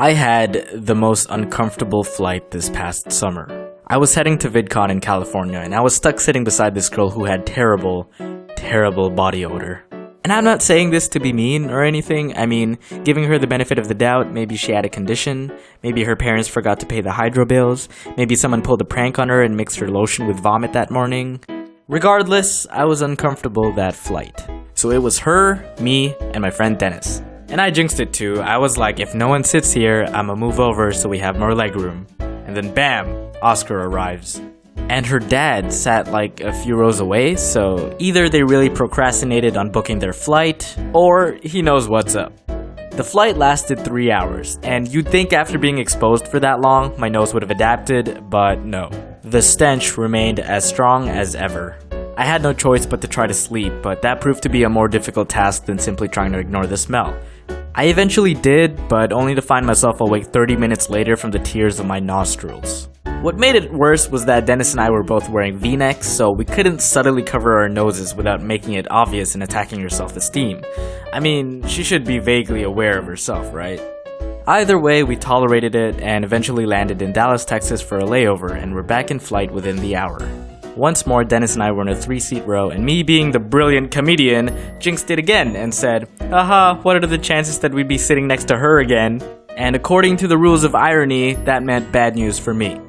I had the most uncomfortable flight this past summer. I was heading to VidCon in California, and I was stuck sitting beside this girl who had terrible body odor. And I'm not saying this to be mean or anything. I mean, giving her the benefit of the doubt, maybe she had a condition, maybe her parents forgot to pay the hydro bills, maybe someone pulled a prank on her and mixed her lotion with vomit that morning. Regardless, I was uncomfortable that flight. So it was her, me, and my friend Dennis. And I jinxed it too. I was like, if no one sits here, I'ma move over so we have more legroom. And then bam, Oscar arrives. And her dad sat like a few rows away, so either they really procrastinated on booking their flight, or he knows what's up. The flight lasted 3 hours, and you'd think after being exposed for that long, my nose would have adapted, but no. The stench remained as strong as ever. I had no choice but to try to sleep, but that proved to be a more difficult task than simply trying to ignore the smell. I eventually did, but only to find myself awake 30 minutes later from the tears of my nostrils. What made it worse was that Dennis and I were both wearing V-necks, so we couldn't subtly cover our noses without making it obvious and attacking her self-esteem. I mean, she should be vaguely aware of herself, right? Either way, we tolerated it and eventually landed in Dallas, Texas for a layover, and were back in flight within the hour. Once more, Dennis and I were in a 3-seat row, and me being the brilliant comedian, jinxed it again and said, "Haha, what are the chances that we'd be sitting next to her again?" And according to the rules of irony, that meant bad news for me.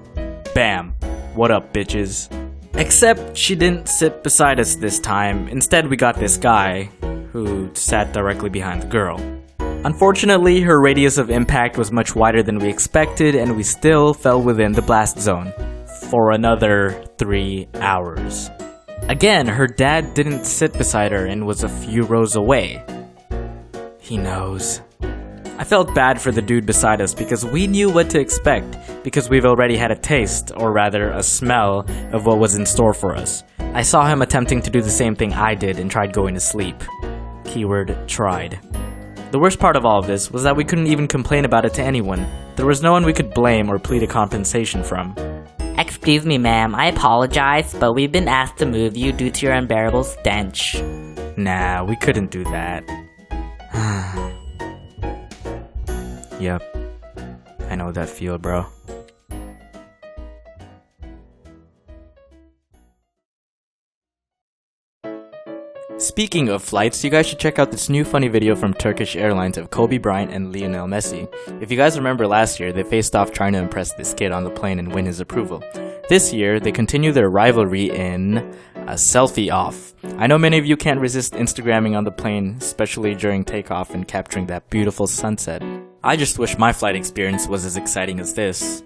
Bam. What up, bitches? Except she didn't sit beside us this time. Instead, we got this guy, who sat directly behind the girl. Unfortunately, her radius of impact was much wider than we expected, and we still fell within the blast zone. For another 3 hours. Again, her dad didn't sit beside her and was a few rows away. He knows. I felt bad for the dude beside us because we knew what to expect, because we've already had a taste, or rather a smell, of what was in store for us. I saw him attempting to do the same thing I did and tried going to sleep. Keyword tried. The worst part of all of this was that we couldn't even complain about it to anyone. There was no one we could blame or plead a compensation from. Excuse me, ma'am, I apologize, but we've been asked to move you due to your unbearable stench. Nah, we couldn't do that. Yep. I know that feel, bro. Speaking of flights, you guys should check out this new funny video from Turkish Airlines of Kobe Bryant and Lionel Messi. If you guys remember last year, they faced off trying to impress this kid on the plane and win his approval. This year, they continue their rivalry in a selfie off. I know many of you can't resist Instagramming on the plane, especially during takeoff and capturing that beautiful sunset. I just wish my flight experience was as exciting as this.